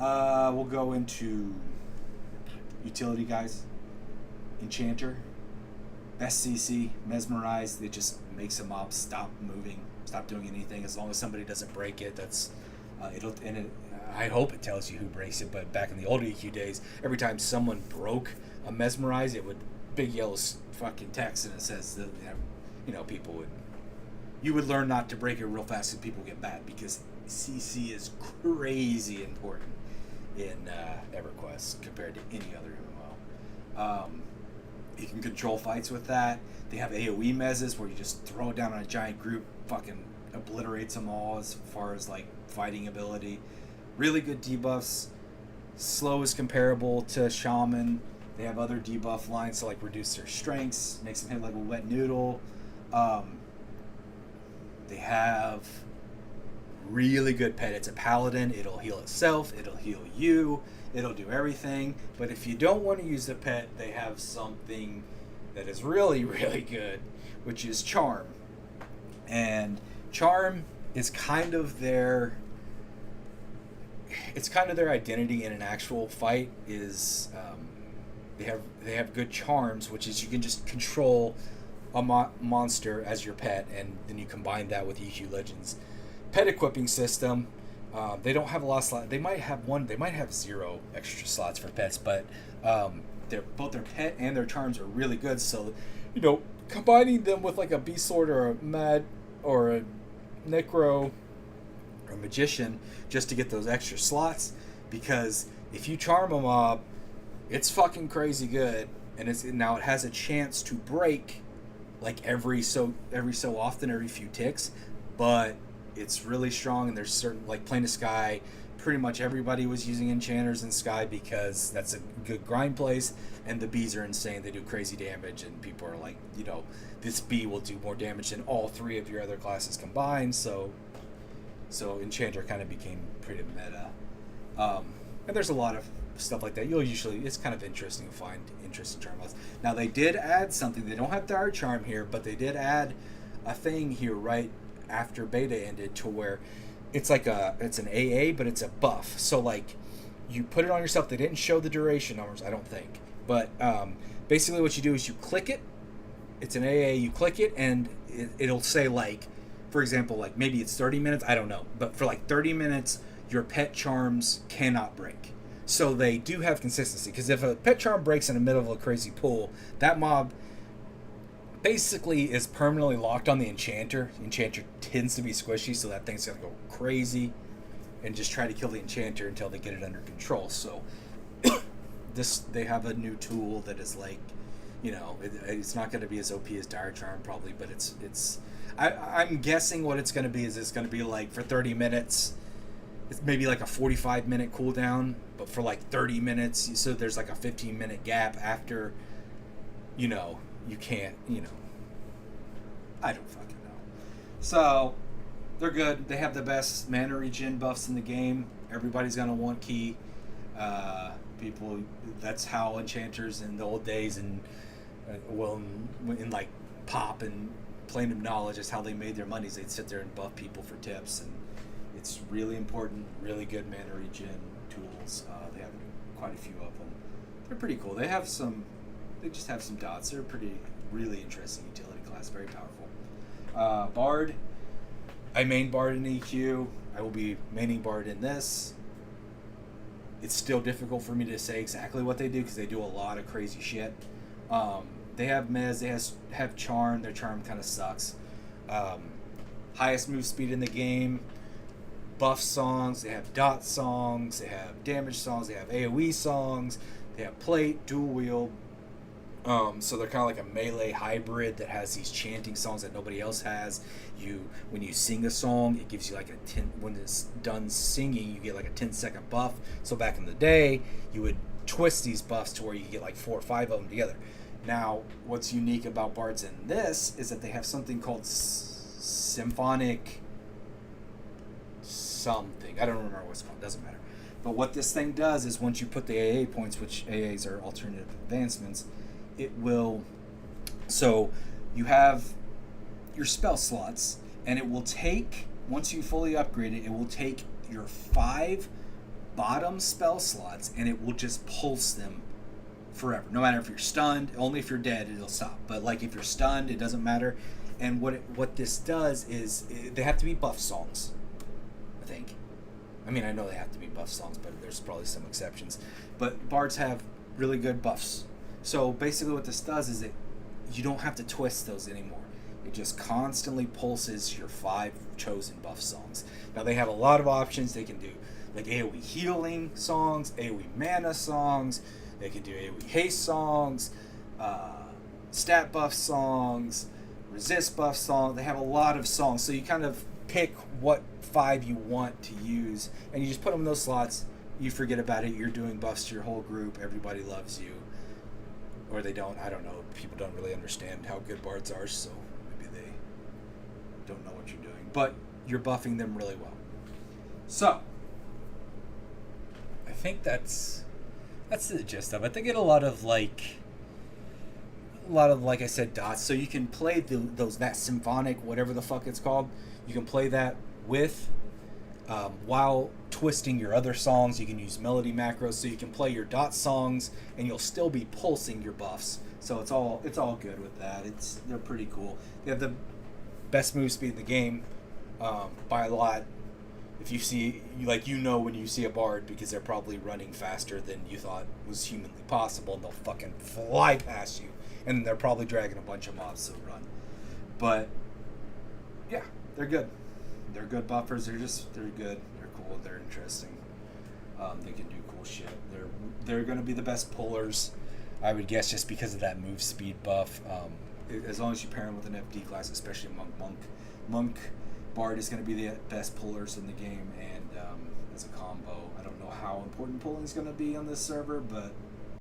We'll go into utility guys. Enchanter. Best CC. Mesmerize. It just makes a mob stop moving, stop doing anything. As long as somebody doesn't break it, that's I hope it tells you who breaks it. But back in the old EQ days, every time someone broke a Mesmerize, it would big yellow fucking text, and it says that people would. You would learn not to break it real fast so people get bad, because CC is crazy important in EverQuest compared to any other MMO. You can control fights with that. They have AoE mezzes where you just throw it down on a giant group, fucking obliterates them all as far as like fighting ability. Really good debuffs. Slow is comparable to Shaman. They have other debuff lines to like reduce their strengths, makes them hit like a wet noodle. They have really good pet. It's a paladin. It'll heal itself. It'll heal you. It'll do everything. But if you don't want to use the pet, they have something that is really, really good, which is Charm. And Charm is kind of their... It's kind of their identity in an actual fight. Is they have good charms, which is you can just control a monster as your pet, and then you combine that with EQ Legends pet equipping system. They don't have a lot of slots. They might have one. They might have 0 extra slots for pets, but both their pet and their charms are really good. So, combining them with like a Beast Lord or a Mad or a Necro or a Magician just to get those extra slots, because if you charm a mob, it's fucking crazy good, and it has a chance to break like every so often, every few ticks, but it's really strong. And there's certain, like Plane of Sky, pretty much everybody was using enchanters in Sky because that's a good grind place, and the bees are insane. They do crazy damage, and people are like, this bee will do more damage than all 3 of your other classes combined. So Enchanter kind of became pretty meta. And there's a lot of stuff like that. It's kind of interesting to find interesting charm mods. Now they did add something. They don't have Dire Charm here, but they did add a thing here right after beta ended, to where it's like it's an AA, but it's a buff. So like you put it on yourself. They didn't show the duration numbers, I don't think, but basically what you do is you click it. It's an AA. You click it, and it'll say, like, for example, like maybe it's 30 minutes. I don't know, but for like 30 minutes, your pet charms cannot break. So they do have consistency, because if a pet charm breaks in the middle of a crazy pool, that mob basically is permanently locked on the Enchanter. The Enchanter tends to be squishy, so that thing's gonna go crazy and just try to kill the Enchanter until they get it under control. So they have a new tool that is like, it's not going to be as OP as Dire Charm probably, but I'm guessing what it's going to be is it's going to be like for 30 minutes, it's maybe like a 45-minute cooldown, but for like 30 minutes, so there's like a 15-minute gap after, you can't, I don't fucking know. So, they're good. They have the best mana regen buffs in the game. Everybody's going to want key. That's how enchanters in the old days in like Pop and Plane of Knowledge is how they made their monies. They'd sit there and buff people for tips, and it's really important. Really good mana regen tools. They have quite a few of them. They're pretty cool. They just have some dots. They're really interesting utility class. Very powerful. Bard. I main Bard in EQ. I will be maining Bard in this. It's still difficult for me to say exactly what they do, because they do a lot of crazy shit. They have Mez, they have Charm. Their Charm kind of sucks. Highest move speed in the game. Buff songs. They have dot songs. They have damage songs. They have AoE songs. They have plate, dual wield. So they're kind of like a melee hybrid that has these chanting songs that nobody else has. When you sing a song, it gives you like when it's done singing, you get like a 10-second buff. So back in the day, you would twist these buffs to where you get like 4 or 5 of them together. Now, what's unique about bards in this is that they have something called symphonic something. I don't remember what it's called. Doesn't matter. But what this thing does is once you put the AA points, which AAs are alternative advancements, it will... So you have your spell slots, and it will take, once you fully upgrade it, it will take your 5 bottom spell slots, and it will just pulse them forever. No matter if you're stunned, only if you're dead it'll stop. But like if you're stunned, it doesn't matter. And what this does is they have to be buff songs, I think. I mean, I know they have to be buff songs, but there's probably some exceptions. But bards have really good buffs. So basically what this does is that you don't have to twist those anymore. It just constantly pulses your 5 chosen buff songs. Now they have a lot of options. They can do like AoE healing songs, AoE mana songs. They can do AoE haste songs, stat buff songs, resist buff songs. They have a lot of songs. So you kind of pick what 5 you want to use, and you just put them in those slots. You forget about it. You're doing buffs to your whole group. Everybody loves you. Or they don't. I don't know. People don't really understand how good bards are, so maybe they don't know what you're doing. But you're buffing them really well. So I think that's the gist of it. They get a lot of like I said, dots. So you can play that symphonic, whatever the fuck it's called. You can play that with while twisting your other songs. You can use melody macros, so you can play your dot songs and you'll still be pulsing your buffs. So it's all good with that. They're pretty cool. They have the best move speed in the game by a lot. If you see, when you see a bard, because they're probably running faster than you thought was humanly possible, and they'll fucking fly past you, and they're probably dragging a bunch of mobs to run. But yeah, they're good. They're good buffers. They're good. They're cool. They're interesting. They can do cool shit. They're going to be the best pullers, I would guess, just because of that move speed buff. As long as you pair them with an FD class, especially monk bard is going to be the best pullers in the game, and as a combo, I don't know how important pulling is going to be on this server, but